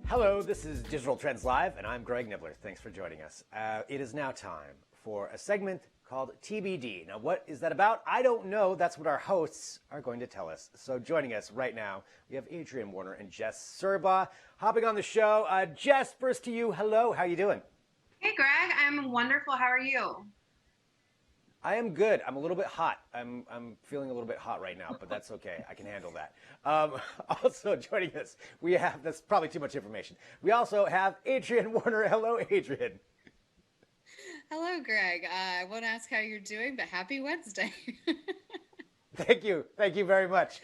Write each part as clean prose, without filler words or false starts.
Hello, this is Digital Trends Live, and I'm Greg Nibbler. Thanks for joining us. It is now time for a segment called TBD. Now, what is that about? I don't know. That's what our hosts are going to tell us. So joining us right now, we have Adrienne Warner and Jess Serba hopping on the show. Jess, first to you. Hello, how you doing? Hey Greg, I'm wonderful. How are you? I am good. I'm a little bit hot. I'm feeling a little bit hot right now, but that's okay. I can handle that. Um, also joining us, we have that's probably too much information. We also have Adrienne Warner. Hello, Adrienne. Hello, Greg. I won't ask how you're doing, but happy Wednesday. Thank you. Thank you very much.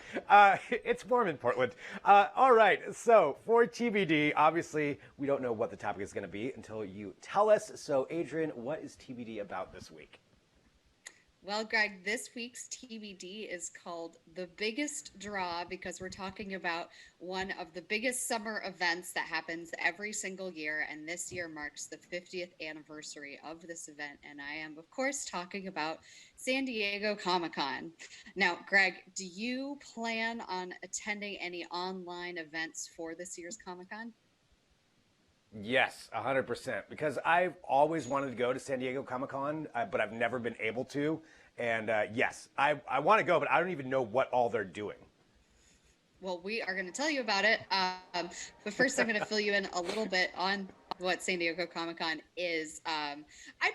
It's warm in Portland. All right. So for TBD, obviously, we don't know what the topic is going to be until you tell us. So, Adrienne, what is TBD about this week? Well, Greg, this week's TBD is called The Biggest Draw because we're talking about one of the biggest summer events that happens every single year. And this year marks the 50th anniversary of this event. And I am, of course, talking about San Diego Comic Con. Now, Greg, do you plan on attending any online events for this year's Comic Con? Yes, 100%. Because I've always wanted to go to San Diego Comic Con, but I've never been able to. And yes, I want to go, but I don't even know what all they're doing. Well, we are going to tell you about it. But first, I'm going to fill you in a little bit on what San Diego Comic Con is. I'm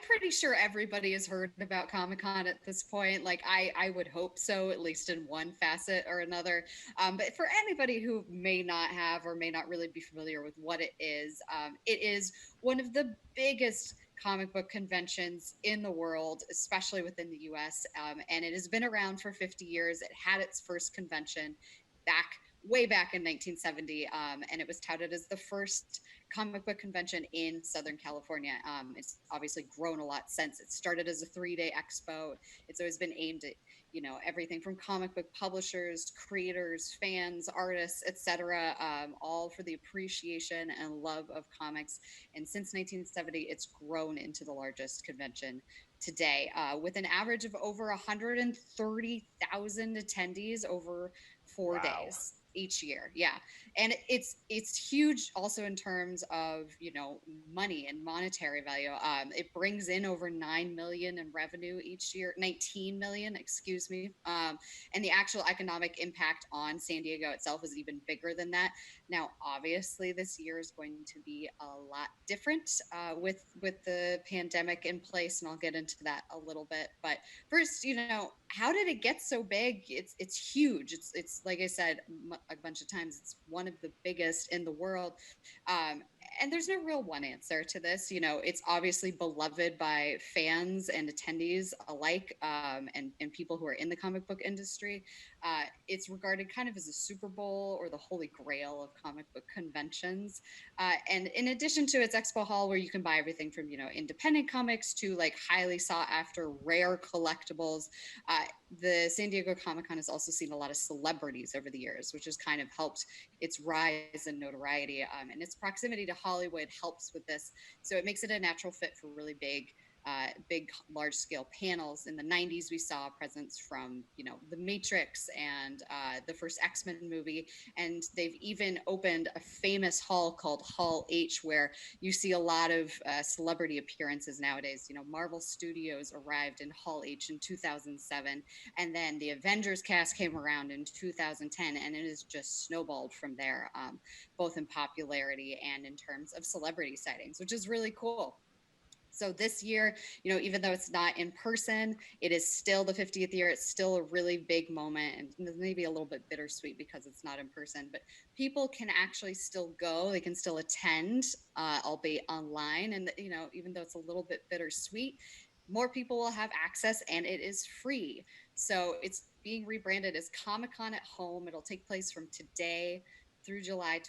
pretty sure everybody has heard about Comic Con at this point. Like, I would hope so, at least in one facet or another. But for anybody who may not have or may not really be familiar with what it is one of the biggest comic book conventions in the world, especially within the US. And it has been around for 50 years. It had its first convention back way back in 1970, and it was touted as the first comic book convention in Southern California. It's obviously grown a lot since. It started as a 3-day expo. It's always been aimed at everything from comic book publishers, creators, fans, artists, etc., all for the appreciation and love of comics. And since 1970, it's grown into the largest convention today, with an average of over 130,000 attendees over four Wow. days each year. Yeah. And it's huge also in terms of money and monetary value. It brings in over 9 million in revenue each year, 19 million, excuse me. And the actual economic impact on San Diego itself is even bigger than that. Now, obviously, this year is going to be a lot different, with the pandemic in place, and I'll get into that a little bit. But first, how did it get so big? It's huge. It's like I said a bunch of times. It's one of the biggest in the world, um, and there's no real one answer to this. It's obviously beloved by fans and attendees alike, and people who are in the comic book industry. It's regarded kind of as a Super Bowl or the holy grail of comic book conventions. And in addition to its expo hall, where you can buy everything from independent comics to like highly sought after rare collectibles, uh, the San Diego Comic Con has also seen a lot of celebrities over the years, which has kind of helped its rise in notoriety. And its proximity to Hollywood helps with this, so it makes it a natural fit for really big, large scale panels. In the 90s, we saw a presence from, The Matrix and the first X-Men movie. And they've even opened a famous hall called Hall H, where you see a lot of celebrity appearances nowadays. Marvel Studios arrived in Hall H in 2007, and then the Avengers cast came around in 2010, and it has just snowballed from there, both in popularity and in terms of celebrity sightings, which is really cool. So this year, even though it's not in person, it is still the 50th year. It's still a really big moment, and maybe a little bit bittersweet because it's not in person, but people can actually still go. They can still attend, albeit online. And, even though it's a little bit bittersweet, more people will have access, and it is free. So it's being rebranded as Comic Con at Home. It'll take place from today through July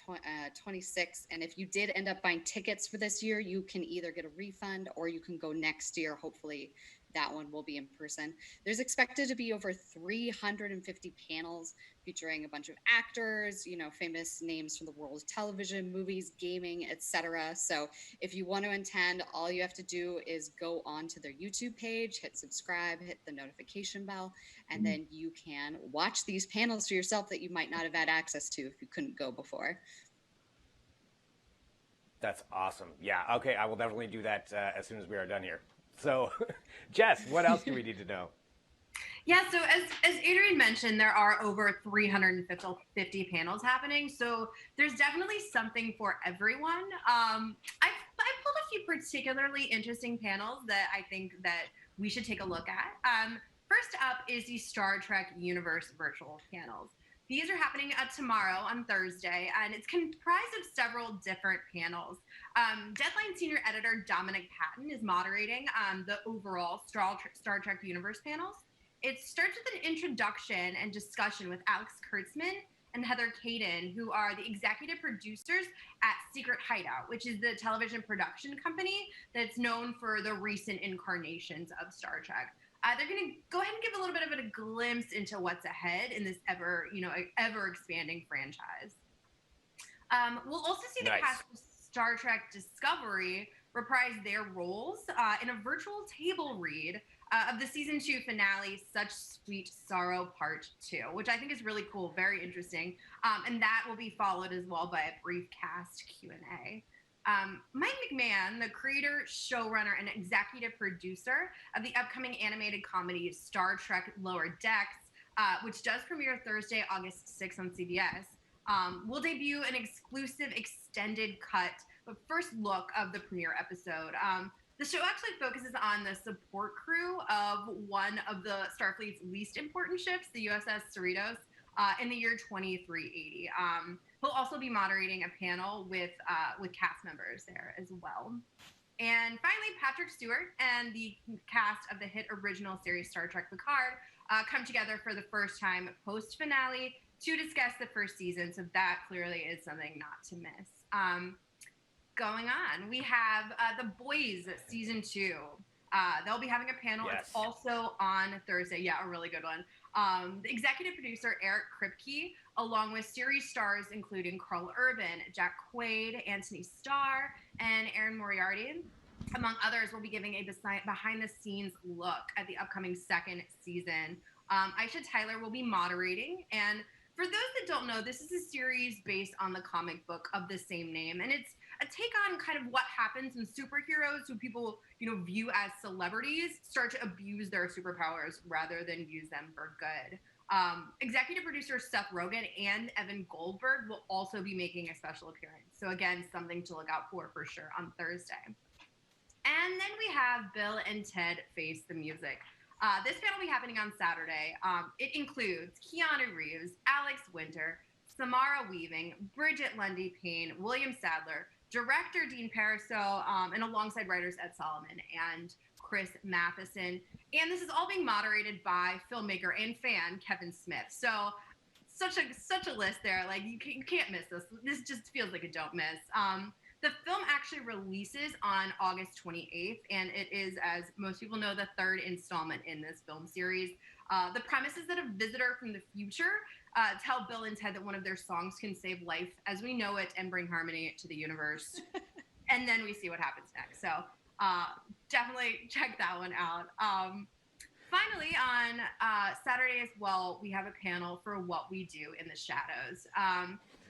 26th. And if you did end up buying tickets for this year, you can either get a refund or you can go next year. Hopefully, that one will be in person. There's expected to be over 350 panels featuring a bunch of actors, famous names from the world of television, movies, gaming, etc. So if you want to attend, all you have to do is go onto their YouTube page, hit subscribe, hit the notification bell, and then you can watch these panels for yourself that you might not have had access to if you couldn't go before. That's awesome. Yeah. Okay. I will definitely do that as soon as we are done here. So, Jess, what else do we need to know? Yeah, so as Adrian mentioned, there are over 350 panels happening. So there's definitely something for everyone. I pulled a few particularly interesting panels that I think that we should take a look at. First up is the Star Trek Universe virtual panels. These are happening tomorrow on Thursday, and it's comprised of several different panels. Deadline senior editor Dominic Patton is moderating the overall Star Trek Universe panels. It starts with an introduction and discussion with Alex Kurtzman and Heather Caden, who are the executive producers at Secret Hideout, which is the television production company that's known for the recent incarnations of Star Trek. They're going to go ahead and give a little bit of a glimpse into what's ahead in this ever expanding franchise. We'll also see the cast of Star Trek Discovery reprise their roles in a virtual table read of the season 2 finale, Such Sweet Sorrow Part 2, which I think is really cool, very interesting. And that will be followed as well by a brief cast Q&A. Mike McMahon, the creator, showrunner, and executive producer of the upcoming animated comedy Star Trek Lower Decks, which does premiere Thursday, August 6th on CBS, will debut an exclusive extended cut, but first look of the premiere episode. The show actually focuses on the support crew of one of the Starfleet's least important ships, the USS Cerritos, in the year 2380. He'll also be moderating a panel with cast members there as well. And finally, Patrick Stewart and the cast of the hit original series Star Trek Picard come together for the first time post-finale to discuss the first season, so that clearly is something not to miss. Going on, we have The Boys season 2. They'll be having a panel. Yes. It's also on Thursday. Yeah, a really good one. The executive producer Eric Kripke, along with series stars including Carl Urban, Jack Quaid, Anthony Starr, and Erin Moriarty, among others, will be giving a behind-the-scenes look at the upcoming second season. Aisha Tyler will be moderating, and for those that don't know, this is a series based on the comic book of the same name, and it's a take on kind of what happens when superheroes, who people view as celebrities, start to abuse their superpowers rather than use them for good. Executive producer Seth Rogen and Evan Goldberg will also be making a special appearance. So again, something to look out for sure on Thursday. And then we have Bill and Ted Face the Music. This panel will be happening on Saturday. It includes Keanu Reeves, Alex Winter, Samara Weaving, Bridget Lundy Payne, William Sadler, director Dean Pariseau, and alongside writers Ed Solomon and Chris Matheson. And this is all being moderated by filmmaker and fan Kevin Smith. So such a list there. Like you can't miss this. This just feels like a don't miss. The film actually releases on August 28th, and it is, as most people know, the third installment in this film series. The premise is that a visitor from the future tell Bill and Ted that one of their songs can save life as we know it and bring harmony to the universe. And then we see what happens next. So definitely check that one out. Finally, on Saturday as well, we have a panel for What We Do in the Shadows.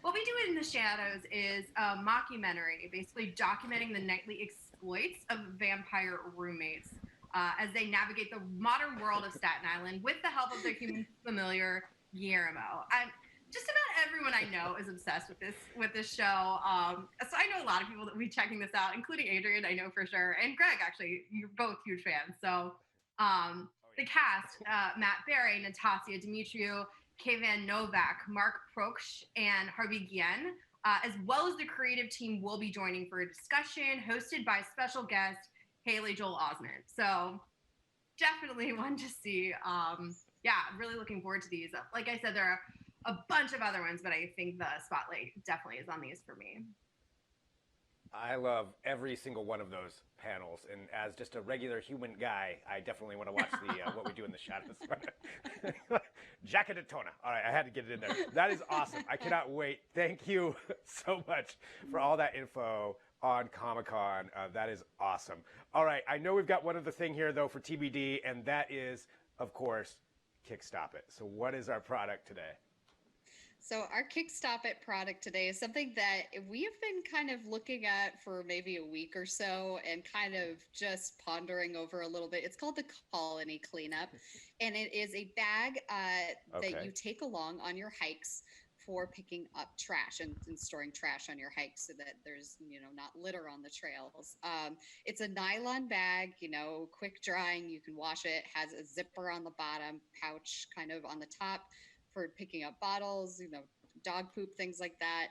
What We Do in the Shadows is a mockumentary, basically documenting the nightly exploits of vampire roommates as they navigate the modern world of Staten Island with the help of their human familiar, Guillermo. Just about everyone I know is obsessed with this show. So I know a lot of people that will be checking this out, including Adrian, I know for sure, and Greg, actually. You're both huge fans. So the cast, Matt Berry, Natasha Demetriou, Kayvan Novak, Mark Proksch, and Harvey Guillen, as well as the creative team, will be joining for a discussion hosted by special guest Haley Joel Osment. So definitely one to see. Really looking forward to these. Like I said, there are a bunch of other ones, but I think the spotlight definitely is on these for me. I love every single one of those panels, and as just a regular human guy, I definitely want to watch the What We Do in the Shadows. Jack and Daytona. All right, I had to get it in there. That is awesome. I cannot wait. Thank you so much for all that info on Comic-Con. That is awesome. All right, I know we've got one other thing here, though, for TBD, and that is, of course, Kick Stop It. So what is our product today? So our Kick Stop It product today is something that we have been kind of looking at for maybe a week or so and kind of just pondering over a little bit. It's called the Colony Cleanup, and it is a bag that you take along on your hikes for picking up trash and storing trash on your hikes so that there's, not litter on the trails. It's a nylon bag, quick drying. You can wash it, has a zipper on the bottom, pouch kind of on the top for picking up bottles, dog poop, things like that.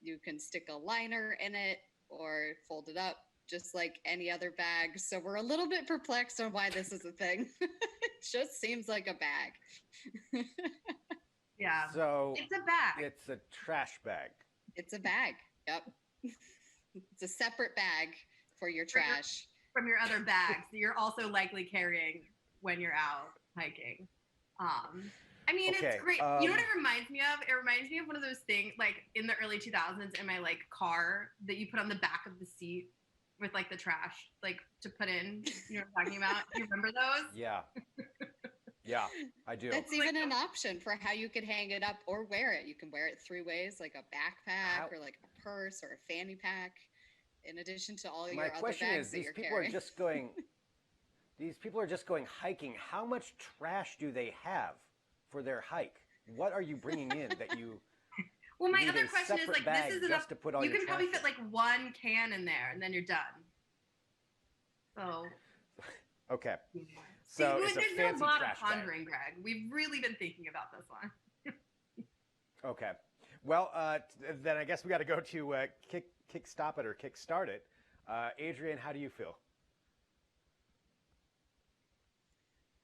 You can stick a liner in it or fold it up just like any other bag. So we're a little bit perplexed on why this is a thing. It just seems like a bag. Yeah. So it's a bag. It's a trash bag. It's a bag. Yep. It's a separate bag for your trash. From your other bags that you're also likely carrying when you're out hiking. I mean, Okay, it's great. You know what it reminds me of? It reminds me of one of those things like in the early 2000s in my like car that you put on the back of the seat with like the trash, like to put in. You know what I'm talking about? You remember those? Yeah. Yeah, I do. That's even an option for how you could hang it up or wear it. You can wear it 3 ways, like a backpack or like a purse or a fanny pack, in addition to all your other bags that you're carrying. My question is, these people are just going hiking. How much trash do they have for their hike? What are you bringing in that you? Well, my other question is like, this is enough. To put all you your can probably trash fit like 1 can in there, and then you're done. So. Okay. Yeah. So See, it's a fancy there's no lot trash of pondering, Greg. We've really been thinking about this one. Okay. Well, then I guess we got to go to kick stop it or kick start it. Adrian, how do you feel?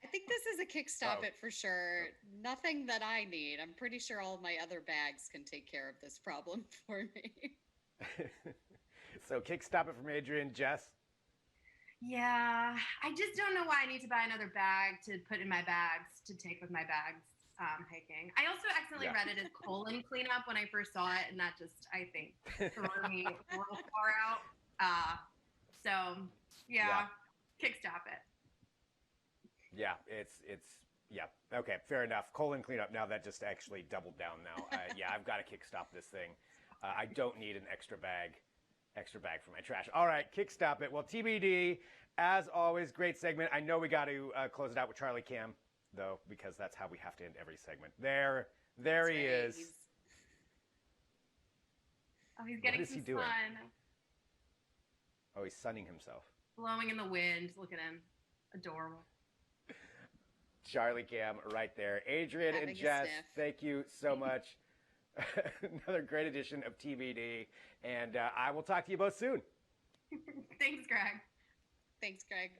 I think this is a kick stop it for sure. Nothing that I need. I'm pretty sure all of my other bags can take care of this problem for me. So kick stop it from Adrian. Jess? Yeah, I just don't know why I need to buy another bag to put in my bags to take with my bags hiking. I also accidentally read it as colon cleanup when I first saw it, and that just, I think, threw me a little far out. So, kick stop it. Yeah, it's okay, fair enough. Colon cleanup. Now that just actually doubled down. Now, I've got to kick stop this thing. I don't need an extra bag for my trash. All right, kick stop it. Well, TBD, as always, great segment. I know we got to close it out with Charlie Cam, though, because that's how we have to end every segment. There he is. He's getting some sun. Oh, he's sunning himself. Blowing in the wind. Look at him. Adorable. Charlie Cam right there. Adrian and Jess, thank you so much. Another great edition of TBD, and I will talk to you both soon. Thanks, Greg. Thanks, Greg.